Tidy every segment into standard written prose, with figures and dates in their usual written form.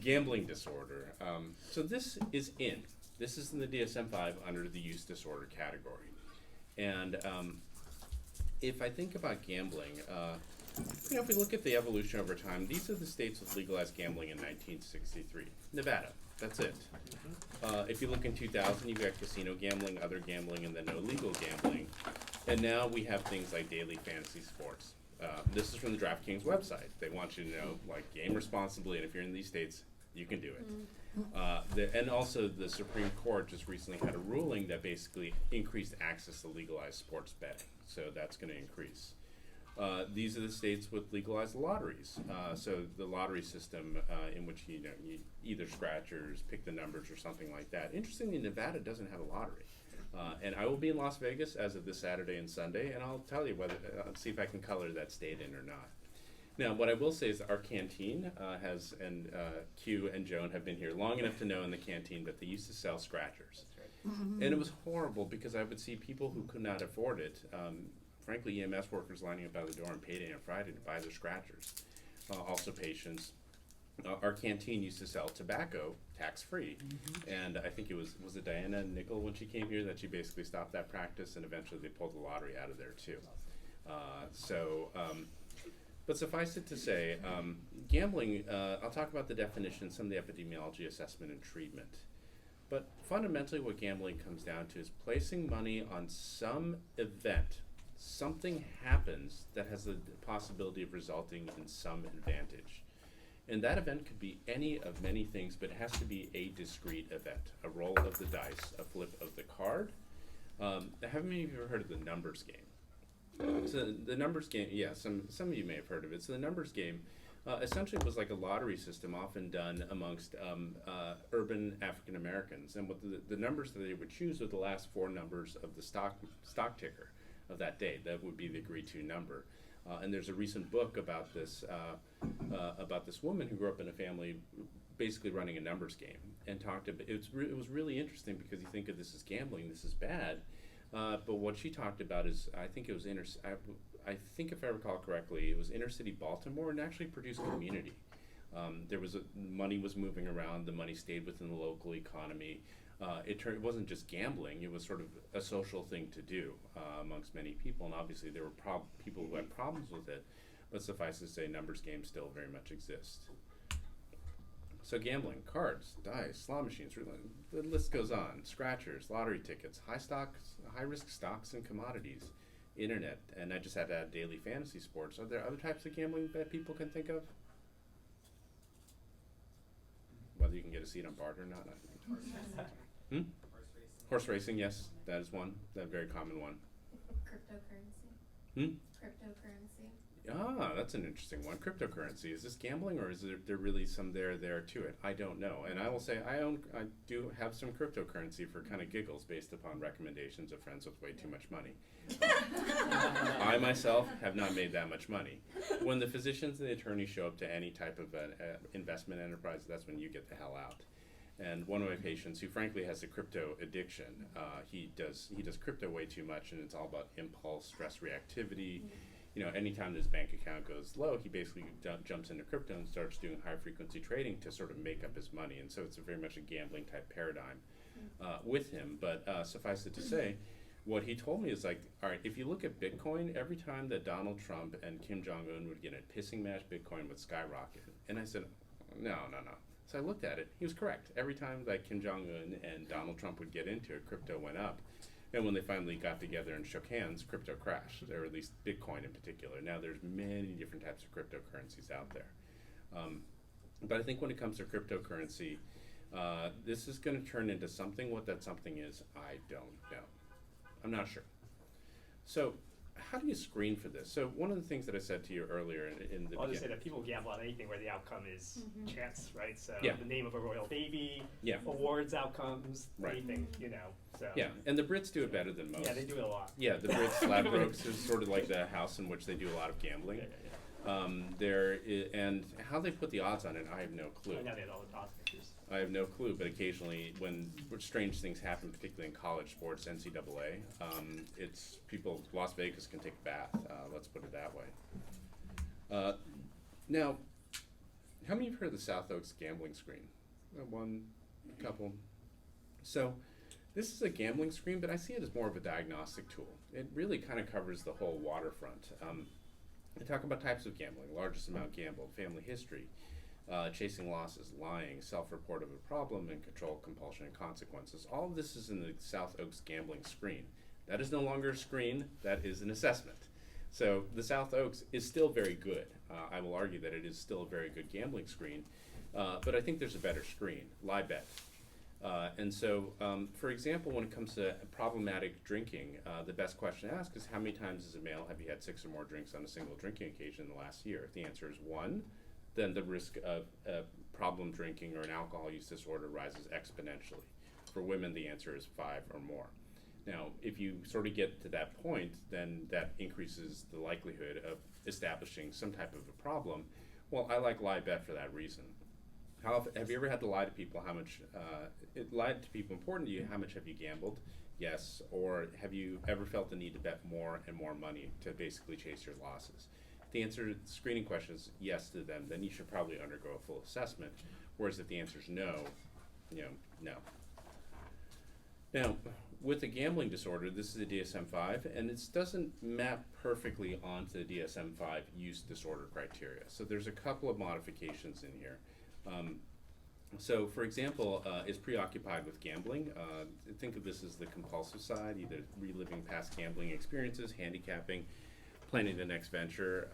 Gambling disorder. So this is in. This is in the DSM-5 under the use disorder category. And if I think about gambling, if we look at the evolution over time, these are the states with legalized gambling in 1963. Nevada, that's it. If you look in 2000, you've got casino gambling, other gambling, and then no legal gambling. And now we have things like daily fantasy sports. This is from the DraftKings website. They want you to know, game responsibly, and if you're in these states, you can do it. And also, the Supreme Court just recently had a ruling that basically increased access to legalized sports betting. So that's going to increase. These are the states with legalized lotteries. So the lottery system in which you either scratchers, pick the numbers, or something like that. Interestingly, Nevada doesn't have a lottery. And I will be in Las Vegas as of this Saturday and Sunday, and I'll tell you whether see if I can color that state in or not. Now, what I will say is that our canteen has, and Q and Joan have been here long enough to know in the canteen that they used to sell scratchers. And it was horrible because I would see people who could not afford it, frankly, EMS workers lining up out the door on payday and Friday to buy their scratchers. Also patients. Our canteen used to sell tobacco tax-free, and I think it was it Diana Nickel when she came here that she basically stopped that practice, and eventually they pulled the lottery out of there too. But suffice it to say, gambling, I'll talk about the definition, some of the epidemiology, assessment, and treatment. But fundamentally what gambling comes down to is placing money on some event. Something happens that has the possibility of resulting in some advantage. And that event could be any of many things, but it has to be a discrete event. A roll of the dice, a flip of the card. Have many of you ever heard of the numbers game? So the numbers game, yeah, some of you may have heard of it. So the numbers game essentially was like a lottery system often done amongst urban African Americans. And what the numbers that they would choose were the last four numbers of the stock ticker of that day. That would be the agreed to number. And there's a recent book about this woman who grew up in a family basically running a numbers game and talked about it was really interesting because you think of this as gambling, this is bad, but what she talked about is I think it was I think if I recall correctly, it was inner city Baltimore and actually produced community. There was money was moving around, the money stayed within the local economy. It wasn't just gambling, it was sort of a social thing to do amongst many people, and obviously there were people who had problems with it, but suffice to say numbers games still very much exist. So gambling, cards, dice, slot machines, the list goes on, scratchers, lottery tickets, high risk stocks and commodities, internet, and I just had to add daily fantasy sports. Are there other types of gambling that people can think of? Whether you can get a seat on barter or not, I think. Horse racing, yes, that is one, that very common one. Cryptocurrency. Cryptocurrency. Ah, that's an interesting one. Cryptocurrency, is this gambling or is there really some there to it? I don't know. And I will say I do have some cryptocurrency for kind of giggles based upon recommendations of friends with way too much money. I myself have not made that much money. When the physicians and the attorneys show up to any type of investment enterprise, that's when you get the hell out. And one of my patients, who frankly has a crypto addiction, he does crypto way too much, and it's all about impulse, stress reactivity. Anytime his bank account goes low, he basically jumps into crypto and starts doing high frequency trading to sort of make up his money. And so it's very much a gambling type paradigm with him. But suffice it to say, what he told me is like, all right, if you look at Bitcoin, every time that Donald Trump and Kim Jong-un would get in a pissing match, Bitcoin would skyrocket. And I said, no. So I looked at it. He was correct. Every time that Kim Jong-un and Donald Trump would get into it, crypto went up. And when they finally got together and shook hands, crypto crashed, or at least Bitcoin in particular. Now there's many different types of cryptocurrencies out there. But I think when it comes to cryptocurrency, this is going to turn into something. What that something is, I don't know. I'm not sure. So how do you screen for this? So one of the things that I said to you earlier in the beginning. I'll just say that people gamble on anything where the outcome is chance, right? So yeah. The name of a royal baby, yeah. Awards outcomes, right. Anything, So. Yeah, and the Brits do it better than most. Yeah, they do it a lot. Yeah, the Brits, Ladbrokes is sort of like the house in which they do a lot of gambling. And how they put the odds on it, I have no clue. Now they have all the odds makers. I have no clue, but occasionally when strange things happen, particularly in college sports, NCAA, it's people, Las Vegas can take a bath, let's put it that way. Now, How many of you have heard of the South Oaks gambling screen? One, couple. So this is a gambling screen, but I see it as more of a diagnostic tool. It really kind of covers the whole waterfront. I talk about types of gambling: largest amount gambled, family history, chasing losses, lying, self-report of a problem, and control, compulsion, and consequences. All of this is in the South Oaks gambling screen. That is no longer a screen, that is an assessment. So the South Oaks is still very good. I will argue that it is still a very good gambling screen, but I think there's a better screen, LieBet. And so, for example, when it comes to problematic drinking, the best question to ask is, how many times as a male have you had 6 or more drinks on a single drinking occasion in the last year? If the answer is 1, then the risk of problem drinking or an alcohol use disorder rises exponentially. For women, the answer is 5 or more. Now, if you sort of get to that point, then that increases the likelihood of establishing some type of a problem. Well, I like LieBet for that reason. Have you ever had to lie to people how much, lied to people important to you, how much have you gambled? Yes. Or have you ever felt the need to bet more and more money to basically chase your losses? If the answer to the screening question is yes to them, then you should probably undergo a full assessment. Whereas if the answer is no, no. Now, with a gambling disorder, this is a DSM-5, and it doesn't map perfectly onto the DSM-5 use disorder criteria. So there's a couple of modifications in here. So, for example, is preoccupied with gambling. Think of this as the compulsive side, either reliving past gambling experiences, handicapping, planning the next venture.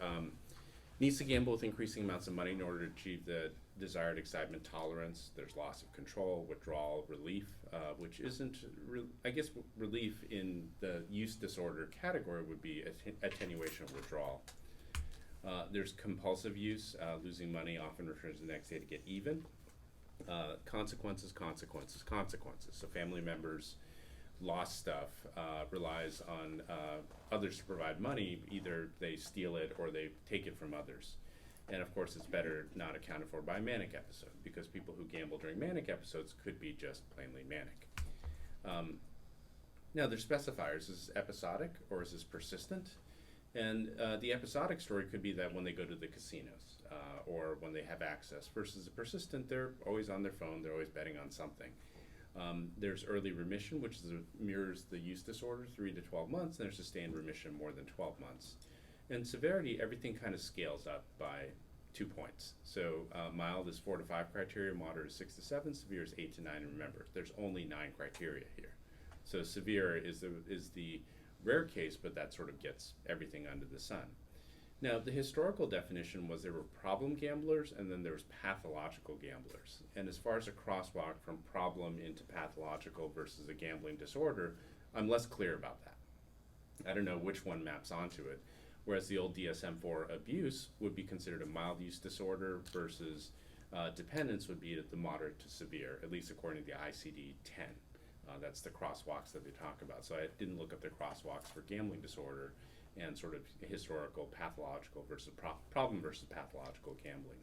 Needs to gamble with increasing amounts of money in order to achieve the desired excitement tolerance. There's loss of control, withdrawal, relief, which isn't, I guess relief in the use disorder category would be attenuation of withdrawal. There's compulsive use, losing money often returns the next day to get even. Consequences. So family members lost stuff, relies on others to provide money. Either they steal it or they take it from others. And of course, it's better not accounted for by a manic episode, because people who gamble during manic episodes could be just plainly manic. Now, there's specifiers. Is this episodic or is this persistent? And the episodic story could be that when they go to the casinos or when they have access, versus the persistent, they're always on their phone, they're always betting on something. There's early remission, which mirrors the use disorder, 3 to 12 months, and there's sustained remission more than 12 months. And severity, everything kind of scales up by 2 points. So mild is 4 to 5 criteria, moderate is 6 to 7, severe is 8 to 9, and remember, there's only 9 criteria here. So severe is the rare case, but that sort of gets everything under the sun. Now, the historical definition was there were problem gamblers and then there was pathological gamblers. And as far as a crosswalk from problem into pathological versus a gambling disorder, I'm less clear about that. I don't know which one maps onto it. Whereas the old DSM-4 abuse would be considered a mild use disorder versus dependence would be at the moderate to severe, at least according to the ICD-10. That's the crosswalks that they talk about. So I didn't look up the crosswalks for gambling disorder and sort of historical pathological versus problem versus pathological gambling.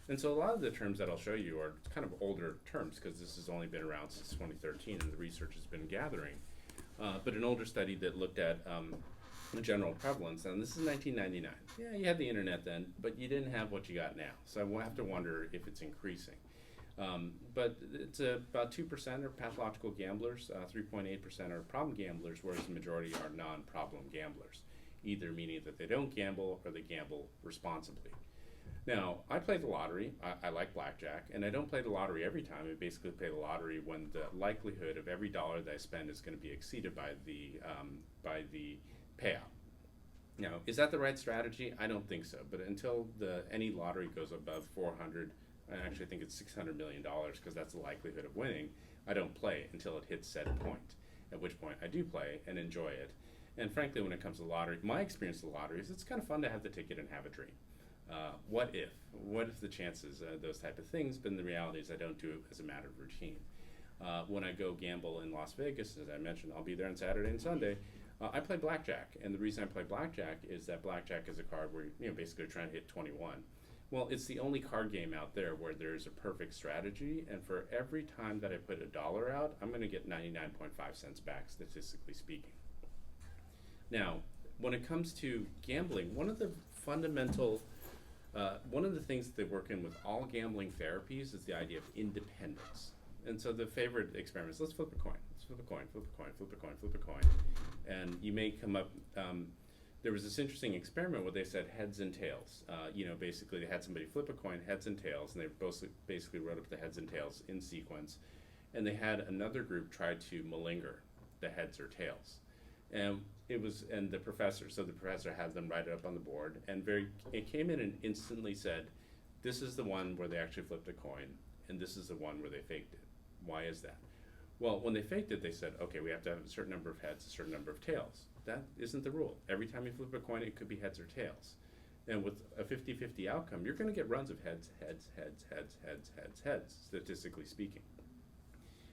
And so a lot of the terms that I'll show you are kind of older terms, because this has only been around since 2013 and the research has been gathering. But an older study that looked at the general prevalence, and this is 1999. Yeah, you had the internet then, but you didn't have what you got now. So I have to wonder if it's increasing. But it's about 2% are pathological gamblers, 3.8% are problem gamblers, whereas the majority are non-problem gamblers, either meaning that they don't gamble or they gamble responsibly. Now, I play the lottery. I like blackjack, and I don't play the lottery every time. I basically play the lottery when the likelihood of every dollar that I spend is going to be exceeded by the payout. Now, is that the right strategy? I don't think so. But until any lottery goes above 400, I actually think it's $600 million, because that's the likelihood of winning, I don't play until it hits said point, at which point I do play and enjoy it. And frankly, when it comes to lottery, my experience with lottery is it's kind of fun to have the ticket and have a dream. What if the chances, those type of things, but the reality is I don't do it as a matter of routine. When I go gamble in Las Vegas, as I mentioned, I'll be there on Saturday and Sunday, I play blackjack. And the reason I play blackjack is that blackjack is a card where you're basically trying to hit 21. Well, it's the only card game out there where there's a perfect strategy, and for every time that I put $1 out, I'm going to get 99.5 cents back, statistically speaking. Now, when it comes to gambling, one of the fundamental One of the things that they work in with all gambling therapies is the idea of independence. And so the favorite experiments, let's flip a coin, let's flip a coin, flip a coin, flip a coin, flip a coin. And you may come up, there was this interesting experiment where they said heads and tails. Basically they had somebody flip a coin, heads and tails, and they both basically wrote up the heads and tails in sequence. And they had another group try to malinger the heads or tails. And the professor had them write it up on the board, and it came in and instantly said, this is the one where they actually flipped a coin, and this is the one where they faked it. Why is that? Well, when they faked it, they said, okay, we have to have a certain number of heads, a certain number of tails. That isn't the rule. Every time you flip a coin, it could be heads or tails. And with a 50-50 outcome, you're going to get runs of heads, heads, heads, heads, heads, heads, heads, statistically speaking.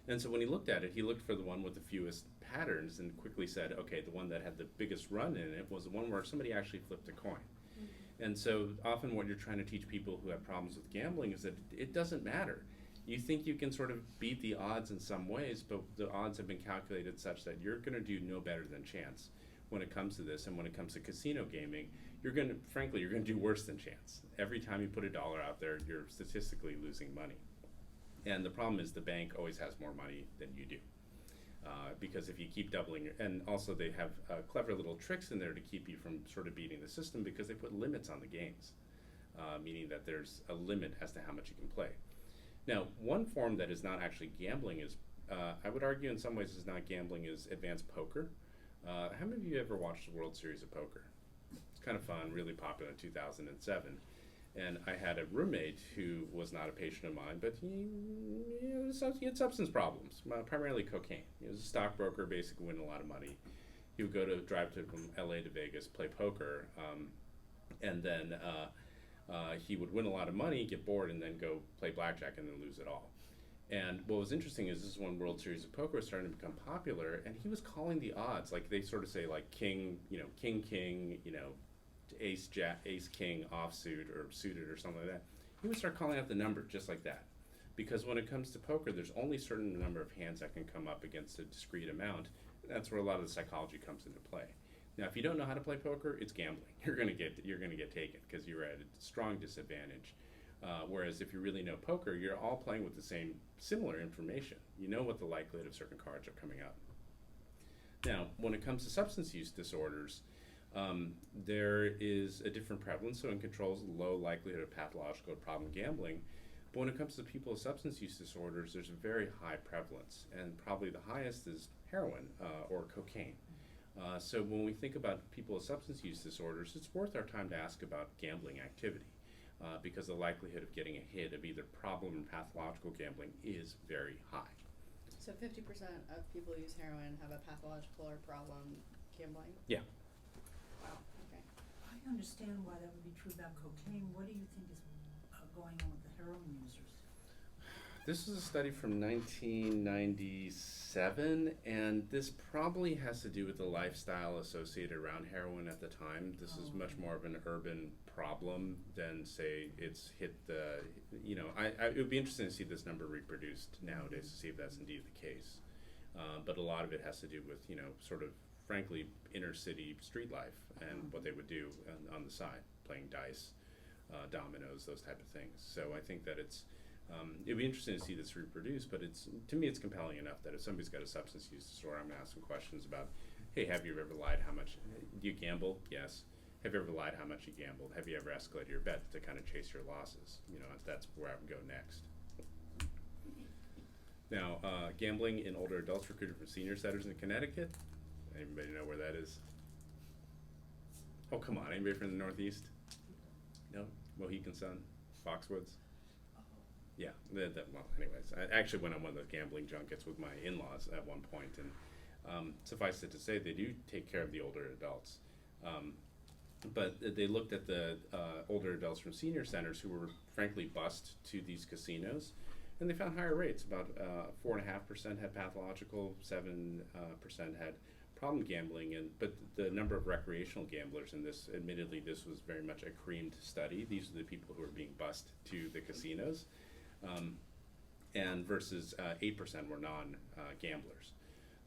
And so when he looked at it, he looked for the one with the fewest patterns and quickly said, okay, the one that had the biggest run in it was the one where somebody actually flipped a coin. Mm-hmm. And so often what you're trying to teach people who have problems with gambling is that it doesn't matter. You think you can sort of beat the odds in some ways, but the odds have been calculated such that you're going to do no better than chance when it comes to this. And when it comes to casino gaming, you're going to do worse than chance. Every time you put $1 out there, you're statistically losing money. And the problem is the bank always has more money than you do. Because if you keep doubling and also they have clever little tricks in there to keep you from sort of beating the system, because they put limits on the games, meaning that there's a limit as to how much you can play. Now, one form that is not actually gambling is, I would argue in some ways is not gambling, is advanced poker. How many of you ever watched the World Series of Poker? It's kind of fun, really popular in 2007. And I had a roommate who was not a patient of mine, but he had substance problems, primarily cocaine. He was a stockbroker, basically winning a lot of money. He would drive from LA to Vegas, play poker, and then he would win a lot of money, get bored, and then go play blackjack and then lose it all. And what was interesting is this is when World Series of Poker was starting to become popular, and he was calling the odds. Like they sort of say like king, king, ace, jack, ace, king, offsuit, or suited, or something like that. He would start calling out the number just like that. Because when it comes to poker, there's only a certain number of hands that can come up against a discrete amount. That's where a lot of the psychology comes into play. Now, if you don't know how to play poker, it's gambling. You're going to get taken because you're at a strong disadvantage. Whereas if you really know poker, you're all playing with the similar information. You know what the likelihood of certain cards are coming up. Now, when it comes to substance use disorders, there is a different prevalence, so in controls, low likelihood of pathological or problem gambling. But when it comes to people with substance use disorders, there's a very high prevalence, and probably the highest is heroin or cocaine. So when we think about people with substance use disorders, it's worth our time to ask about gambling activity because the likelihood of getting a hit of either problem or pathological gambling is very high. So 50% of people who use heroin have a pathological or problem gambling? Yeah. Wow, okay. I understand why that would be true about cocaine. What do you think is going on with the heroin users? This is a study from 1997, and this probably has to do with the lifestyle associated around heroin at the time. This is much more of an urban problem than, say, it's hit the, it would be interesting to see this number reproduced nowadays to see if that's indeed the case. But a lot of it has to do with, sort of, frankly, inner city street life and what they would do on the side, playing dice, dominoes, those type of things. So I think that it'd be interesting to see this reproduced, but to me it's compelling enough that if somebody's got a substance use disorder, I'm going to ask some questions about, hey, have you ever lied how much? Do you gamble? Yes. Have you ever lied how much you gambled? Have you ever escalated your bets to kind of chase your losses? That's where I would go next. Now, gambling in older adults recruited from senior centers in Connecticut. Anybody know where that is? Oh, come on. Anybody from the Northeast? No? Mohegan Sun? Foxwoods? Yeah. Well, anyways, I actually went on one of those gambling junkets with my in-laws at one point, and suffice it to say, they do take care of the older adults. But they looked at the older adults from senior centers who were, frankly, bussed to these casinos, and they found higher rates. About 4.5% had pathological, 7% had problem gambling, but the number of recreational gamblers in this, admittedly, this was very much a creamed study. These are the people who are being bussed to the casinos, and versus 8% were non-gamblers.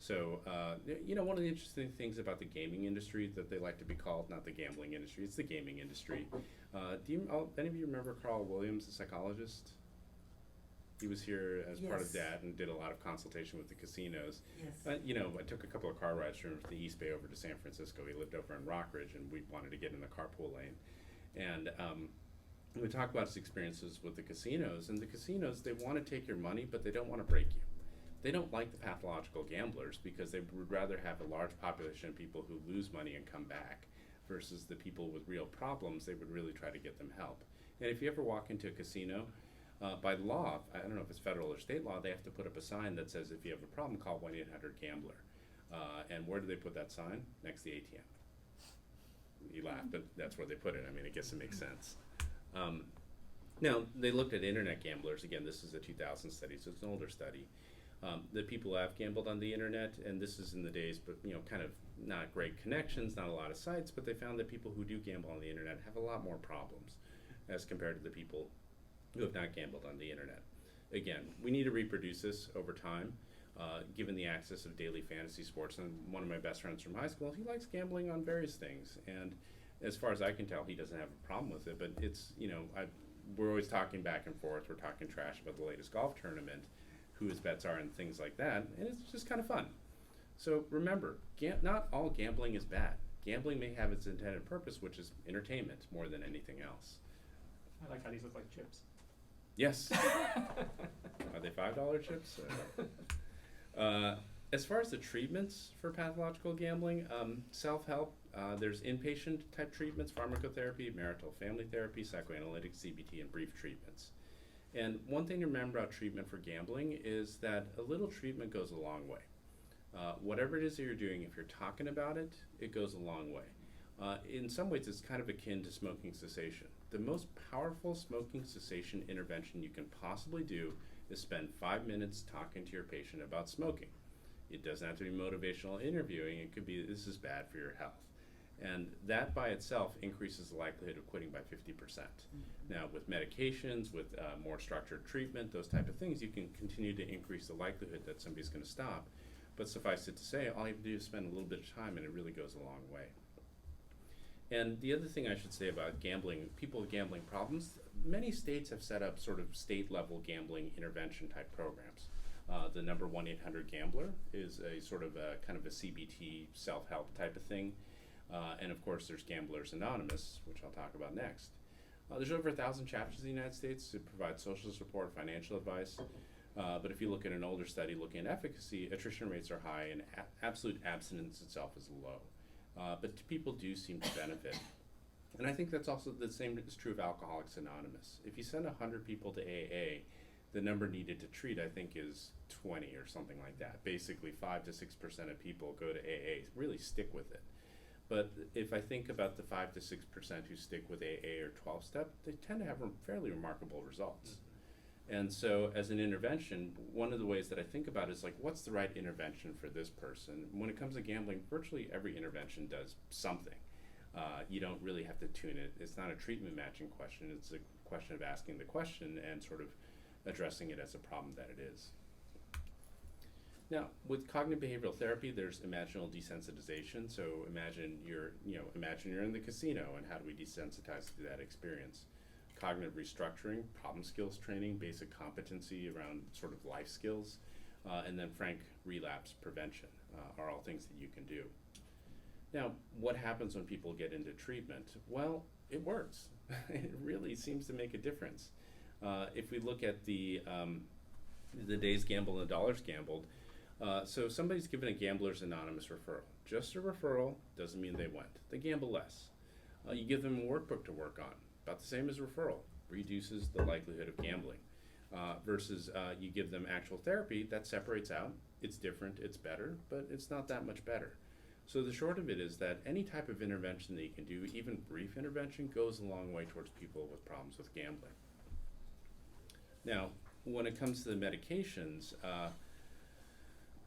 So, one of the interesting things about the gaming industry that they like to be called, not the gambling industry, it's the gaming industry. Any of you remember Carl Williams, the psychologist? He was here as part of Yes. that and did a lot of consultation with the casinos. Yes. I took a couple of car rides from the East Bay over to San Francisco. He lived over in Rockridge, and we wanted to get in the carpool lane. And we talked about his experiences with the casinos. And the casinos, they want to take your money, but they don't want to break you. They don't like the pathological gamblers because they would rather have a large population of people who lose money and come back versus the people with real problems. They would really try to get them help. And if you ever walk into a casino, by law, I don't know if it's federal or state law, they have to put up a sign that says if you have a problem, call 1-800-GAMBLER. And where do they put that sign? Next to the ATM. You laugh, but that's where they put it. I mean, I guess it makes sense. Now, they looked at internet gamblers. Again, this is a 2000 study, so it's an older study. The people who have gambled on the internet, and this is in the days, but kind of not great connections, not a lot of sites, but they found that people who do gamble on the internet have a lot more problems as compared to the people who have not gambled on the internet. Again, we need to reproduce this over time, given the access of daily fantasy sports. And one of my best friends from high school, he likes gambling on various things. And as far as I can tell, he doesn't have a problem with it. But it's, we're always talking back and forth. We're talking trash about the latest golf tournament, who his bets are, and things like that. And it's just kind of fun. So remember, not all gambling is bad. Gambling may have its intended purpose, which is entertainment more than anything else. I like how these look like chips. Yes. Are they $5 chips? As far as the treatments for pathological gambling, self-help, there's inpatient type treatments, pharmacotherapy, marital family therapy, psychoanalytic, CBT, and brief treatments. And one thing to remember about treatment for gambling is that a little treatment goes a long way. Whatever it is that you're doing, if you're talking about it, it goes a long way. In some ways, it's kind of akin to smoking cessation. The most powerful smoking cessation intervention you can possibly do is spend 5 minutes talking to your patient about smoking. It doesn't have to be motivational interviewing. It could be, this is bad for your health. And that by itself increases the likelihood of quitting by 50%. Now, with medications, with more structured treatment, those type of things, you can continue to increase the likelihood that somebody's going to stop. But suffice it to say, all you have to do is spend a little bit of time, and it really goes a long way. And the other thing I should say about gambling, people with gambling problems, many states have set up sort of state-level gambling intervention type programs. The number 1-800-GAMBLER is a sort of a kind of a CBT self-help type of thing. And of course, there's Gamblers Anonymous, which I'll talk about next. There's over 1,000 chapters in the United States to provide social support, financial advice. But if you look at an older study looking at efficacy, attrition rates are high and absolute abstinence itself is low. But people do seem to benefit. And I think that's also the same is true of Alcoholics Anonymous. If you send 100 people to AA, the number needed to treat, I think, is 20 or something like that. Basically, 5 to 6% of people go to AA, really stick with it. But if I think about the 5 to 6% who stick with AA or 12-step, they tend to have fairly remarkable results. And so as an intervention, one of the ways that I think about it is like, what's the right intervention for this person? When it comes to gambling, virtually every intervention does something. You don't really have to tune it. It's not a treatment matching question. It's a question of asking the question and sort of addressing it as a problem that it is. Now, with cognitive behavioral therapy, there's imaginal desensitization. So imagine you're in the casino, and how do we desensitize to that experience? Cognitive restructuring, problem skills training, basic competency around sort of life skills, and then frank relapse prevention are all things that you can do. Now, what happens when people get into treatment? Well, it works. It really seems to make a difference. If we look at the days gambled and the dollars gambled, so somebody's given a Gamblers Anonymous referral. Just a referral doesn't mean they went. They gamble less. You give them a workbook to work on. About the same as referral, reduces the likelihood of gambling. Versus you give them actual therapy, that separates out. It's different, it's better, but it's not that much better. So the short of it is that any type of intervention that you can do, even brief intervention, goes a long way towards people with problems with gambling. Now, when it comes to the medications,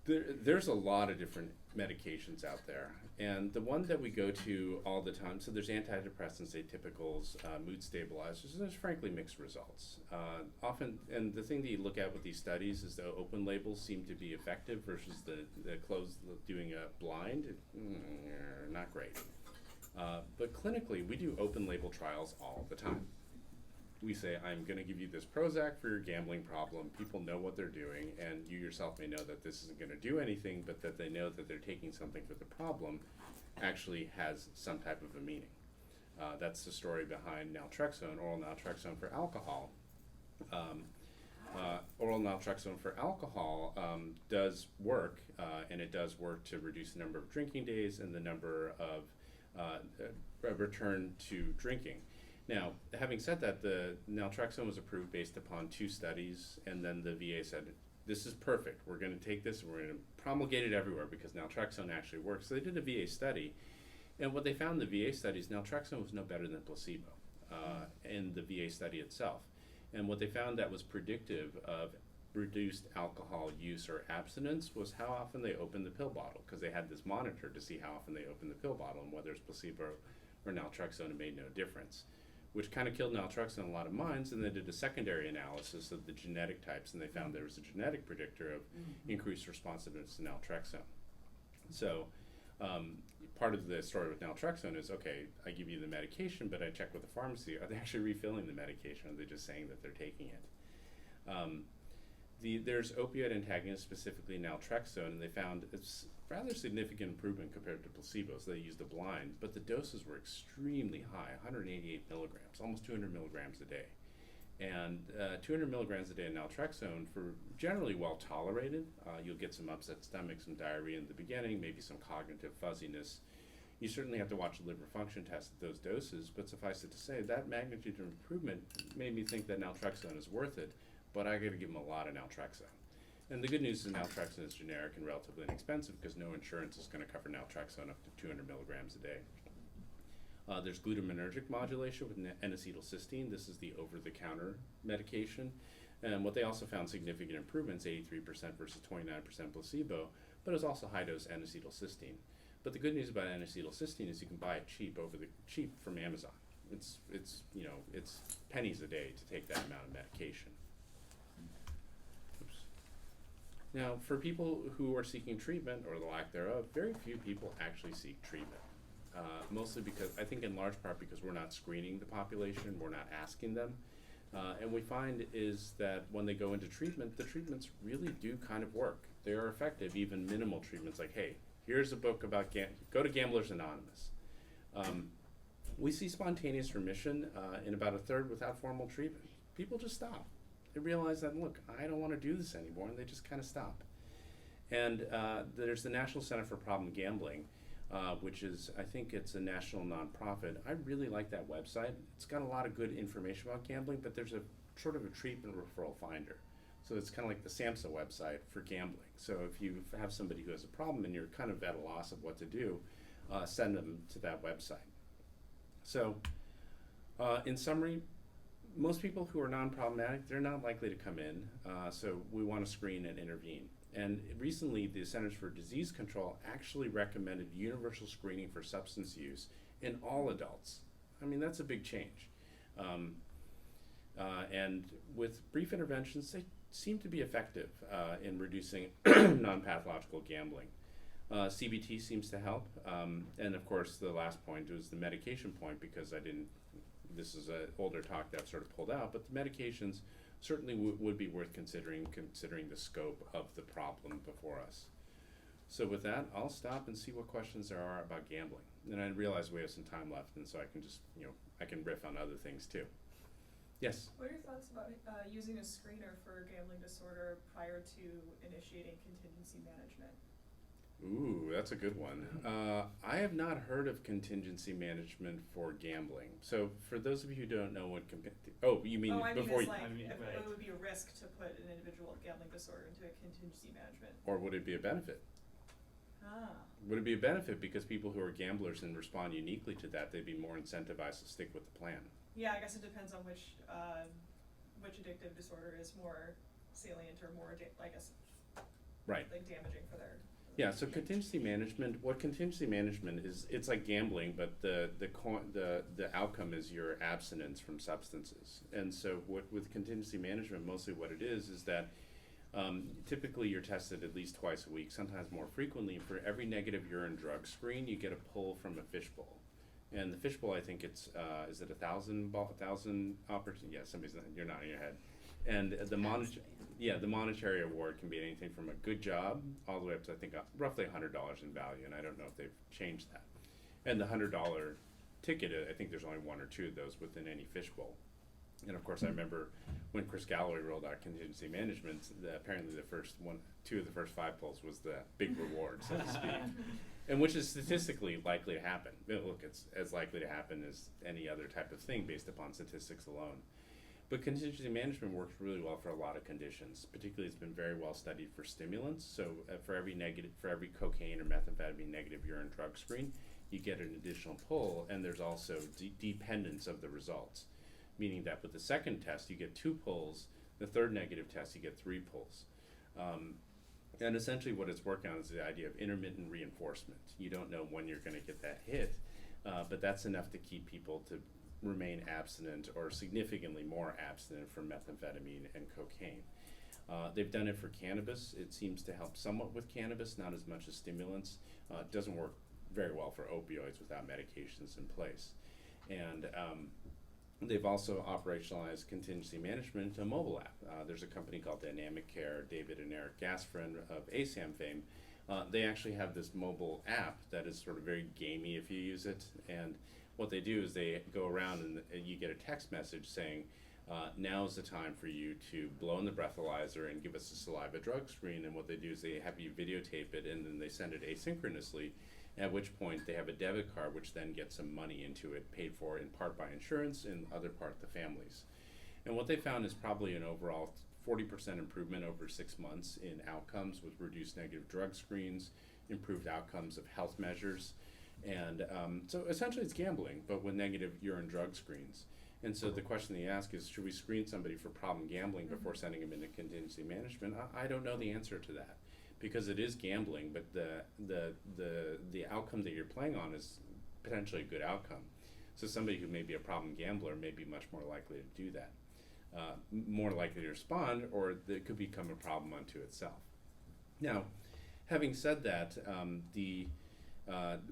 There's a lot of different medications out there, and the one that we go to all the time, so there's antidepressants, atypicals, mood stabilizers, and there's frankly mixed results. Often, and the thing that you look at with these studies is the open labels seem to be effective versus the closed, doing a blind, not great. But clinically, we do open label trials all the time. We say, I'm going to give you this Prozac for your gambling problem. People know what they're doing, and you yourself may know that this isn't going to do anything, but that they know that they're taking something for the problem actually has some type of a meaning. That's the story behind naltrexone, oral naltrexone for alcohol. Oral naltrexone for alcohol does work, and it does work to reduce the number of drinking days and the number of return to drinking. Now, having said that, the naltrexone was approved based upon 2 studies, and then the VA said, this is perfect. We're going to take this and we're going to promulgate it everywhere because naltrexone actually works. So they did a VA study, and what they found in the VA study is naltrexone was no better than placebo in the VA study itself. And what they found that was predictive of reduced alcohol use or abstinence was how often they opened the pill bottle, because they had this monitor to see how often they opened the pill bottle, and whether it's placebo or naltrexone, it made no difference, which kind of killed naltrexone in a lot of minds. And they did a secondary analysis of the genetic types, and they found there was a genetic predictor of increased responsiveness to naltrexone. So part of the story with naltrexone is, okay, I give you the medication, but I check with the pharmacy, are they actually refilling the medication, or are they just saying that they're taking it? There's opioid antagonists, specifically naltrexone, and they found it's rather significant improvement compared to placebo. So they used a blind, but the doses were extremely high, 188 milligrams, almost 200 milligrams a day. And 200 milligrams a day of naltrexone for generally well tolerated. You'll get some upset stomach, some diarrhea in the beginning, maybe some cognitive fuzziness. You certainly have to watch the liver function test at those doses, but suffice it to say, that magnitude of improvement made me think that naltrexone is worth it, but I gotta give them a lot of naltrexone. And the good news is naltrexone is generic and relatively inexpensive because no insurance is gonna cover naltrexone up to 200 milligrams a day. There's glutamatergic modulation with N-acetylcysteine. This is the over-the-counter medication. And what they also found significant improvements, 83% versus 29% placebo, but it was also high-dose N-acetylcysteine. But the good news about N-acetylcysteine is you can buy it cheap from Amazon. It's pennies a day to take that amount of medication. Oops. Now, for people who are seeking treatment, or the lack thereof, very few people actually seek treatment. Mostly because, I think in large part because we're not screening the population, we're not asking them. And we find is that when they go into treatment, the treatments really do kind of work. They are effective, even minimal treatments like, hey, here's a book about, go to Gamblers Anonymous. We see spontaneous remission in about a third without formal treatment. People just stop. They realize that, look, I don't want to do this anymore, and they just kind of stop. And there's the National Center for Problem Gambling, which is, I think it's a national nonprofit. I really like that website. It's got a lot of good information about gambling, but there's a sort of a treatment referral finder. So it's kind of like the SAMHSA website for gambling. So if you have somebody who has a problem and you're kind of at a loss of what to do, send them to that website. So in summary, most people who are non-problematic, they're not likely to come in, so we want to screen and intervene. And recently, the Centers for Disease Control actually recommended universal screening for substance use in all adults. I mean, that's a big change. And with brief interventions, they seem to be effective in reducing non-pathological gambling. CBT seems to help. And of course, the last point was the medication point, because this is an older talk that I've sort of pulled out, but the medications certainly would be worth considering the scope of the problem before us. So with that, I'll stop and see what questions there are about gambling. And I realize we have some time left, and so I can just, I can riff on other things too. Yes? What are your thoughts about using a screener for gambling disorder prior to initiating contingency management? Ooh, that's a good one. I have not heard of contingency management for gambling. So for those of you who don't know what you mean before it's you, like right. it would be a risk to put an individual with gambling disorder into a contingency management. or would it be a benefit? Would it be a benefit because people who are gamblers and respond uniquely to that, they'd be more incentivized to stick with the plan? Yeah, I guess it depends on which addictive disorder is more salient or more Right. like damaging for their. Yeah, so contingency management, what contingency management is, it's like gambling, but the outcome is your abstinence from substances. And so with contingency management, mostly what it is that typically you're tested at least twice a week, sometimes more frequently. For every negative urine drug screen, you get a pull from a fishbowl. And the fishbowl, I think it's, is it 1,000 opportunity? Yeah, you're nodding your head. And the monetary award can be anything from a good job all the way up to, I think, roughly $100 in value, and I don't know if they've changed that. And the $100 ticket, I think there's only one or two of those within any fishbowl. And of course, I remember when Chris Galloway rolled out contingency management, apparently two of the first 5 pulls was the big reward, so to speak. And which is statistically likely to happen. Look, it's as likely to happen as any other type of thing based upon statistics alone. But contingency management works really well for a lot of conditions. Particularly, it's been very well studied for stimulants. So for every cocaine or methamphetamine negative urine drug screen, you get an additional pull, and there's also dependence of the results. Meaning that with the second test, you get 2 pulls. The third negative test, you get 3 pulls. And essentially what it's working on is the idea of intermittent reinforcement. You don't know when you're going to get that hit, but that's enough to keep people to remain abstinent or significantly more abstinent from methamphetamine and cocaine. They've done it for cannabis. It seems to help somewhat with cannabis, not as much as stimulants. It doesn't work very well for opioids without medications in place. And they've also operationalized contingency management into a mobile app. There's a company called Dynamic Care, David and Eric Gasfrin of ASAM fame. They actually have this mobile app that is sort of very gamey if you use it. And what they do is they go around and you get a text message saying, now's the time for you to blow in the breathalyzer and give us a saliva drug screen. And what they do is they have you videotape it, and then they send it asynchronously, at which point they have a debit card which then gets some money into it, paid for in part by insurance and other part the families. And what they found is probably an overall 40% improvement over 6 months in outcomes with reduced negative drug screens, improved outcomes of health measures. And so essentially it's gambling, but with negative urine drug screens. And so the question they ask is, should we screen somebody for problem gambling before sending them into contingency management? I don't know the answer to that, because it is gambling, but the outcome that you're playing on is potentially a good outcome. So somebody who may be a problem gambler may be much more likely to do that, more likely to respond, or it could become a problem unto itself. Now, having said that,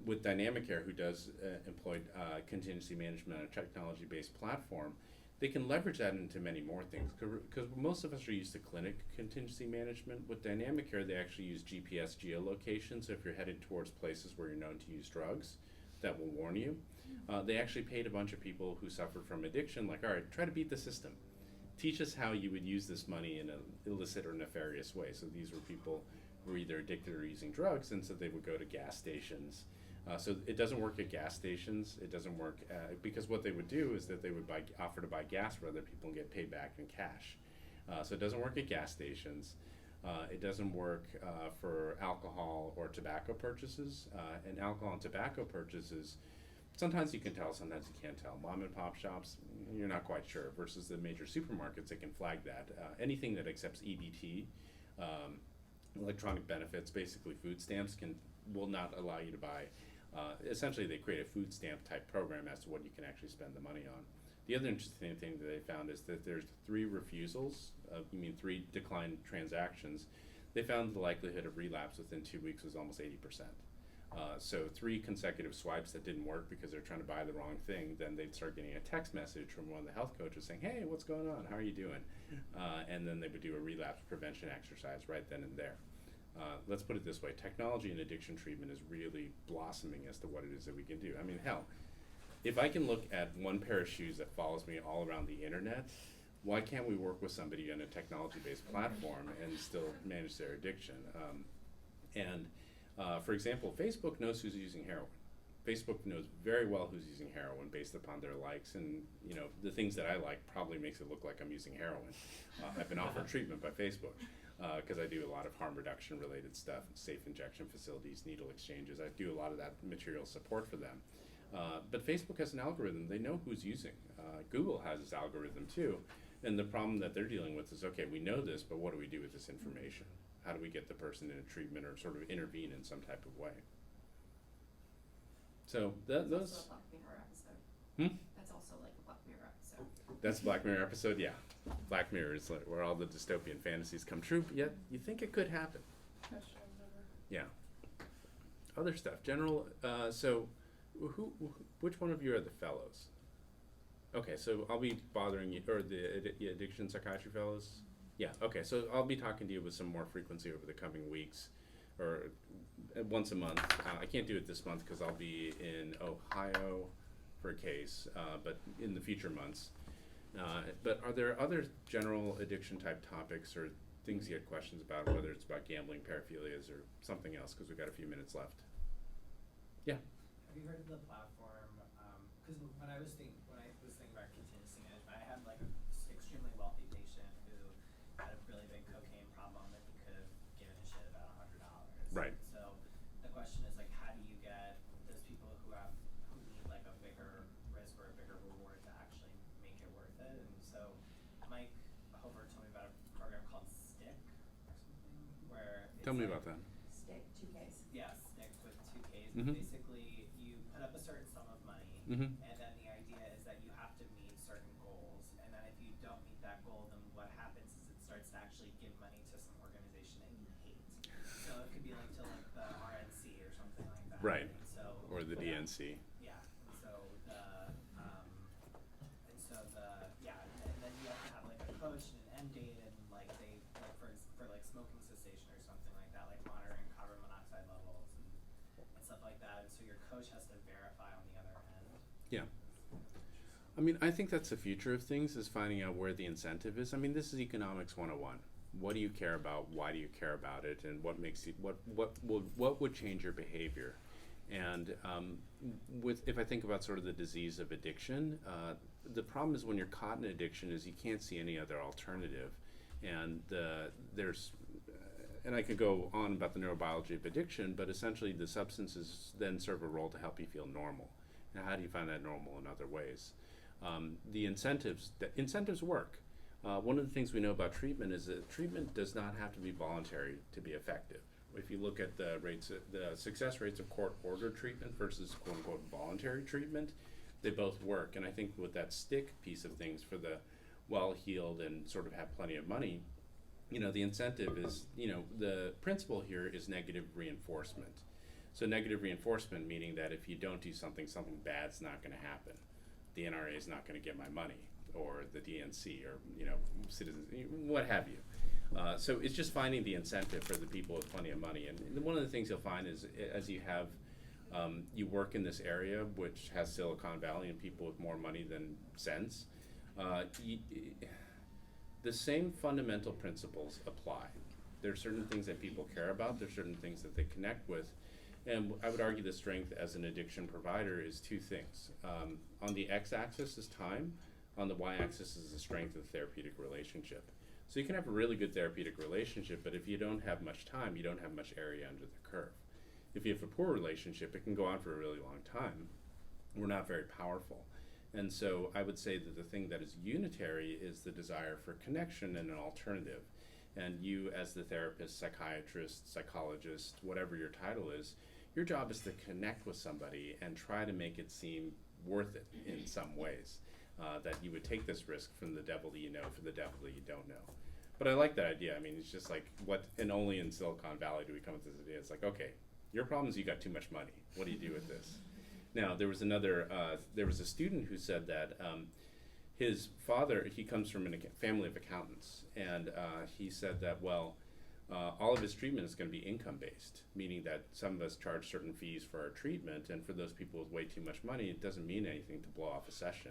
with Dynamic Care, who does employ contingency management on a technology-based platform, they can leverage that into many more things, because most of us are used to clinic contingency management. With Dynamic Care, they actually use GPS geolocation, so if you're headed towards places where you're known to use drugs, that will warn you. They actually paid a bunch of people who suffered from addiction, like, all right, try to beat the system. Teach us how you would use this money in an illicit or nefarious way. So these were people who were either addicted or using drugs, and so they would go to gas stations. So it doesn't work at gas stations. It doesn't work because what they would do is that they would offer to buy gas for other people and get paid back in cash. So it doesn't work at gas stations. It doesn't work for alcohol or tobacco purchases. And alcohol and tobacco purchases, sometimes you can tell, sometimes you can't tell. Mom and pop shops, you're not quite sure, versus the major supermarkets that can flag that. Anything that accepts EBT, electronic benefits, basically food stamps, will not allow you to buy. Essentially, they create a food stamp type program as to what you can actually spend the money on. The other interesting thing that they found is that there's 3 refusals, 3 declined transactions. They found the likelihood of relapse within 2 weeks was almost 80%. So 3 consecutive swipes that didn't work because they're trying to buy the wrong thing, then they'd start getting a text message from one of the health coaches saying, hey, what's going on? How are you doing? And then they would do a relapse prevention exercise right then and there. Let's put it this way, technology and addiction treatment is really blossoming as to what it is that we can do. I mean, hell, if I can look at one pair of shoes that follows me all around the internet, why can't we work with somebody on a technology-based platform and still manage their addiction? For example, Facebook knows who's using heroin. Facebook knows very well who's using heroin based upon their likes, and the things that I like probably makes it look like I'm using heroin. I've been offered treatment by Facebook because I do a lot of harm reduction related stuff, safe injection facilities, needle exchanges. I do a lot of that material support for them. But Facebook has an algorithm. They know who's using. Google has this algorithm too. And the problem that they're dealing with is, okay, we know this, but what do we do with this information? How do we get the person into treatment or sort of intervene in some type of way? So That's those. also a Black Mirror episode. Hmm? That's also like a Black Mirror episode. That's a Black Mirror episode, yeah. Black Mirror is like where all the dystopian fantasies come true, but yet you think it could happen. Yeah. Other stuff. General. So, which one of you are the fellows? Okay, so I'll be bothering you, or the addiction psychiatry fellows. Yeah. Okay, so I'll be talking to you with some more frequency over the coming weeks, or once a month. I can't do it this month because I'll be in Ohio for a case, but in the future months. But are there other general addiction type topics or things you had questions about, whether it's about gambling, paraphilias, or something else? Because we've got a few minutes left. Yeah. Have you heard of the platform? Because when I was thinking about contingency management, I had like an extremely wealthy patient who had a really big cocaine problem that he could have given a shit about $100. Right. So the question is like, how do you get those people who need like a bigger risk or a bigger reward to actually make it worth it? And so Mike Hover told me about a program called Stick or something, where it's Tell me like, about that. Stick, 2 Ks. Yeah, Stick with 2 Ks. Mhm. Basically, you put up a certain sum of money, Mm-hmm. and then the idea is that you have to meet certain goals, and then if you don't meet that goal, then what happens is it starts to actually give money to some organization that you hate. So it could be like to like the RNC or something like that. Right. And so Or the DNC. yeah. And so and then you have to have like a coach and an end date, and like they like for like smoking cessation or something like that, like monitoring carbon monoxide levels and stuff like that. And so your coach has to verify on the other end. Yeah. I mean, I think that's the future of things, is finding out where the incentive is. I mean, this is economics 101. What do you care about? Why do you care about it? And what makes you, what would change your behavior? And if I think about sort of the disease of addiction, the problem is when you're caught in addiction is you can't see any other alternative. And and I could go on about the neurobiology of addiction, but essentially the substances then serve a role to help you feel normal. Now, how do you find that normal in other ways? The incentives work. One of the things we know about treatment is that treatment does not have to be voluntary to be effective. If you look at the success rates of court-ordered treatment versus quote-unquote voluntary treatment, they both work. And I think with that stick piece of things for the well-heeled and sort of have plenty of money, the incentive is, the principle here is negative reinforcement. So negative reinforcement meaning that if you don't do something bad's not going to happen. The NRA is not going to get my money, or the DNC, or citizens, what have you. So it's just finding the incentive for the people with plenty of money. And one of the things you'll find is as you have, you work in this area which has Silicon Valley and people with more money than sense, the same fundamental principles apply. There are certain things that people care about, there are certain things that they connect with. And I would argue the strength as an addiction provider is 2 things. On the x-axis is time, on the y-axis is the strength of the therapeutic relationship. So you can have a really good therapeutic relationship, but if you don't have much time, you don't have much area under the curve. If you have a poor relationship, it can go on for a really long time. We're not very powerful. And so I would say that the thing that is unitary is the desire for connection and an alternative. And you as the therapist, psychiatrist, psychologist, whatever your title is, your job is to connect with somebody and try to make it seem worth it in some ways. That you would take this risk from the devil that you know for the devil that you don't know. But I like that idea. I mean, it's just like and only in Silicon Valley do we come with this idea. It's like, okay, your problem is you got too much money. What do you do with this? Now, there was a student who said that his father, he comes from a family of accountants, and he said that, well, all of his treatment is going to be income-based, meaning that some of us charge certain fees for our treatment, and for those people with way too much money, it doesn't mean anything to blow off a session.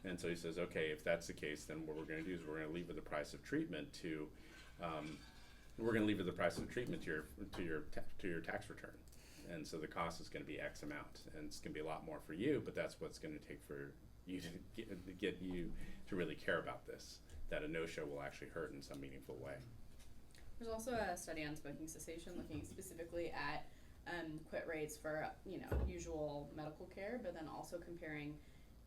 And so he says, okay, if that's the case, then what we're going to do is we're going to lever the price of treatment to your tax return. And so the cost is going to be X amount, and it's going to be a lot more for you, but that's what's going to take for you to get you to really care about this, that a no-show will actually hurt in some meaningful way. There's also a study on smoking cessation looking specifically at quit rates for usual medical care, but then also comparing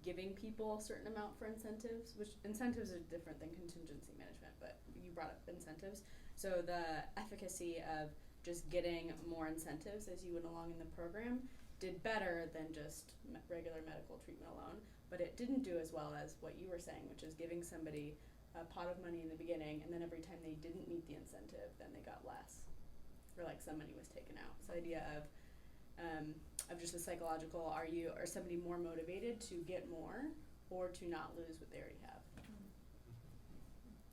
giving people a certain amount for incentives, which incentives are different than contingency management, but you brought up incentives. So the efficacy of just getting more incentives as you went along in the program did better than just regular medical treatment alone, but it didn't do as well as what you were saying, which is giving somebody a pot of money in the beginning, and then every time they didn't meet the incentive, then they got less, or like some money was taken out. So the idea of just the psychological, are somebody more motivated to get more or to not lose what they already have?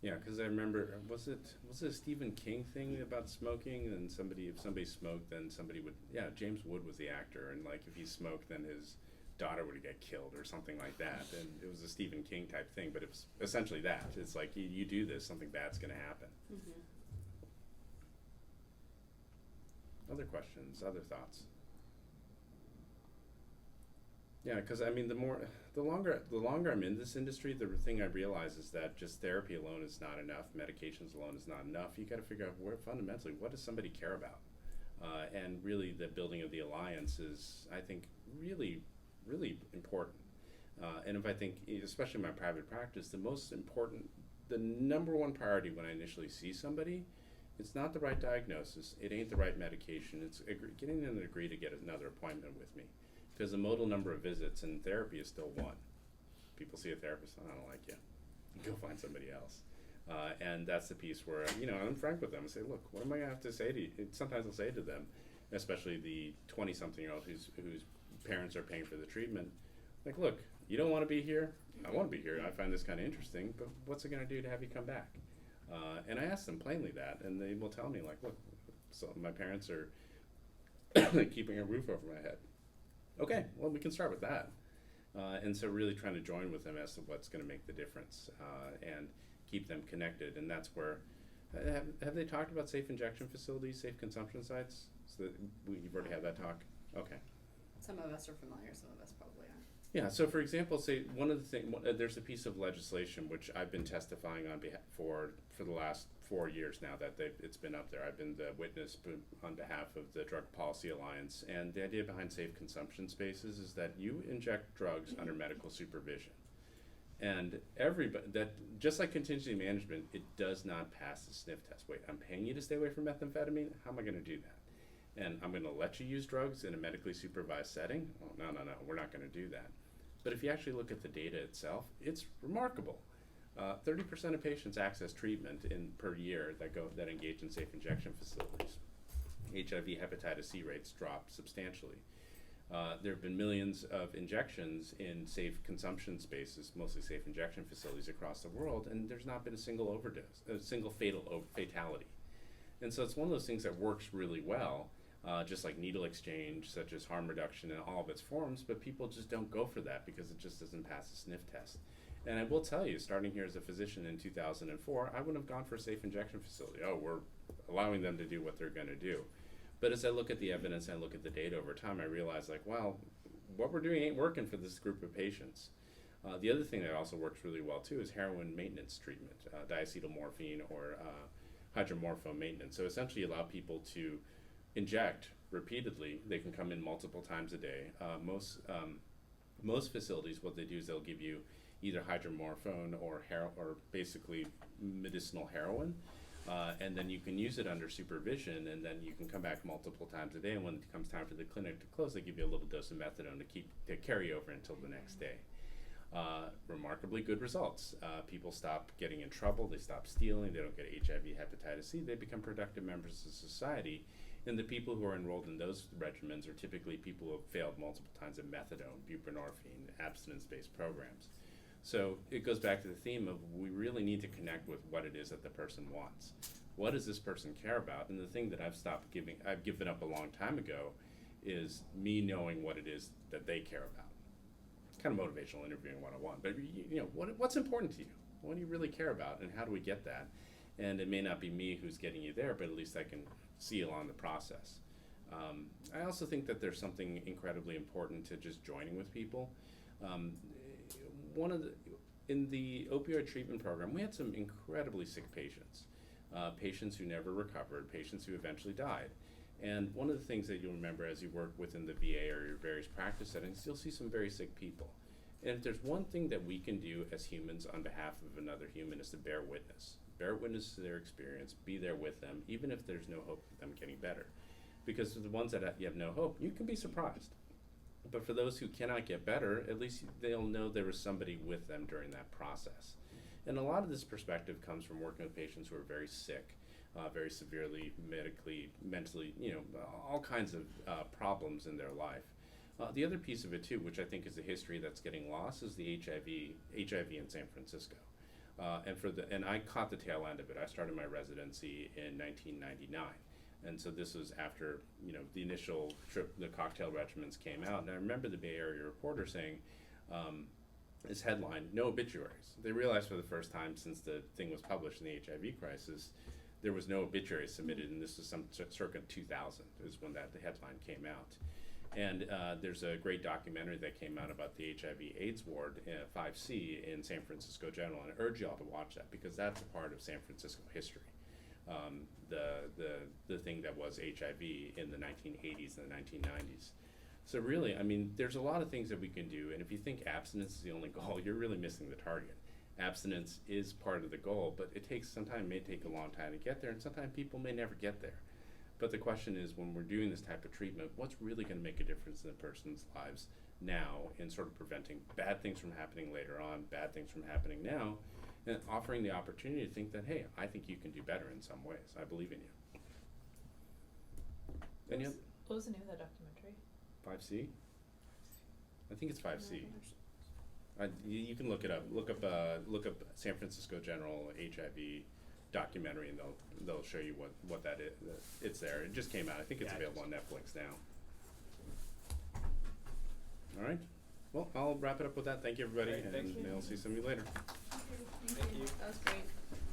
Yeah, because I remember, was it a Stephen King thing about smoking? And if somebody smoked, then somebody would, James Wood was the actor, and like if he smoked, then his daughter would get killed or something like that. And it was a Stephen King type thing, but it was essentially that. It's like you do this, something bad's going to happen. Mm-hmm. Other questions, other thoughts? Yeah, because I mean, the longer I'm in this industry, the thing I realize is that just therapy alone is not enough. Medications alone is not enough. You got to figure out fundamentally, what does somebody care about? And really, the building of the alliance is, I think, really, really important. And if I think, especially in my private practice, the number one priority when I initially see somebody, it's not the right diagnosis. It ain't the right medication. It's getting them to agree to get another appointment with me. Because the modal number of visits in therapy is still 1. People see a therapist, I don't like you. Go find somebody else. And that's the piece where, I'm frank with them and say, look, what am I going to have to say to you? Sometimes I'll say to them, especially the 20-something-year-old whose parents are paying for the treatment, like, look, you don't want to be here? I want to be here. I find this kind of interesting, but what's it going to do to have you come back? And I ask them plainly that, and they will tell me, like, look, so my parents are keeping a roof over my head. Okay, well, we can start with that. And so really trying to join with them as to what's going to make the difference and keep them connected. And that's where, have they talked about safe injection facilities, safe consumption sites? So that you've already had that talk? Okay. Some of us are familiar, some of us probably aren't. Yeah, so for example, say one of the things, there's a piece of legislation which I've been testifying on behalf for the last 4 years now that it's been up there. I've been the witness on behalf of the Drug Policy Alliance, and the idea behind safe consumption spaces is that you inject drugs under medical supervision. And just like contingency management, it does not pass the sniff test. Wait, I'm paying you to stay away from methamphetamine? How am I going to do that? And I'm going to let you use drugs in a medically supervised setting? Oh, no, we're not going to do that. But if you actually look at the data itself, it's remarkable. 30% of patients access treatment per year that engage in safe injection facilities. HIV, hepatitis C rates drop substantially. There have been millions of injections in safe consumption spaces, mostly safe injection facilities across the world, and there's not been a single overdose, a single fatality. And so it's one of those things that works really well, just like needle exchange, such as harm reduction in all of its forms, but people just don't go for that because it just doesn't pass the sniff test. And I will tell you, starting here as a physician in 2004, I wouldn't have gone for a safe injection facility. Oh, we're allowing them to do what they're going to do. But as I look at the evidence and I look at the data over time, I realize, like, wow, what we're doing ain't working for this group of patients. The other thing that also works really well, too, is heroin maintenance treatment, diacetylmorphine or hydromorphone maintenance. So essentially allow people to inject repeatedly. They can come in multiple times a day. Most facilities, what they do is they'll give you either hydromorphone or basically medicinal heroin, and then you can use it under supervision, and then you can come back multiple times a day, and when it comes time for the clinic to close, they give you a little dose of methadone to carry over until the next day. Remarkably good results. People stop getting in trouble, they stop stealing, they don't get HIV, hepatitis C, they become productive members of society. And the people who are enrolled in those regimens are typically people who have failed multiple times of methadone, buprenorphine, abstinence-based programs. So it goes back to the theme of we really need to connect with what it is that the person wants. What does this person care about? And the thing that I've given up a long time ago is me knowing what it is that they care about. It's kind of motivational interviewing 101, but what's important to you? What do you really care about, and how do we get that? And it may not be me who's getting you there, but at least I can see along the process. I also think that there's something incredibly important to just joining with people. In the opioid treatment program, we had some incredibly sick patients, patients who never recovered, patients who eventually died. And one of the things that you'll remember as you work within the VA or your various practice settings, you'll see some very sick people. And if there's one thing that we can do as humans on behalf of another human is to bear bear witness to their experience, be there with them, even if there's no hope of them getting better. Because for the ones that you have no hope, you can be surprised. But for those who cannot get better, at least they'll know there was somebody with them during that process. And a lot of this perspective comes from working with patients who are very sick, very severely medically, mentally, all kinds of problems in their life. The other piece of it too, which I think is a history that's getting lost, is the HIV in San Francisco. And I caught the tail end of it. I started my residency in 1999. And so this was after, the initial trip, the cocktail regimens came out. And I remember the Bay Area Reporter saying, this headline, no obituaries. They realized for the first time since the thing was published in the HIV crisis, there was no obituaries submitted, and this was some circa 2000 is when the headline came out. And there's a great documentary that came out about the HIV/AIDS ward, 5C, in San Francisco General, and I urge you all to watch that because that's a part of San Francisco history. The thing that was HIV in the 1980s and the 1990s. So really, there's a lot of things that we can do, and if you think abstinence is the only goal, you're really missing the target. Abstinence is part of the goal, but it may take a long time to get there, and sometimes people may never get there. But the question is, when we're doing this type of treatment, what's really going to make a difference in a person's lives now in sort of preventing bad things from happening later on, bad things from happening now, and offering the opportunity to think that, hey, I think you can do better in some ways. I believe in you. What was the name of that documentary? 5C? I think it's 5C. You can look it up. Look up San Francisco General HIV documentary, and they'll show you what that is. It's there. It just came out. I think it's available on Netflix now. All right. Well, I'll wrap it up with that. Thank you, everybody, Great, thank and you. I'll see some of you later. Thank you. That was great.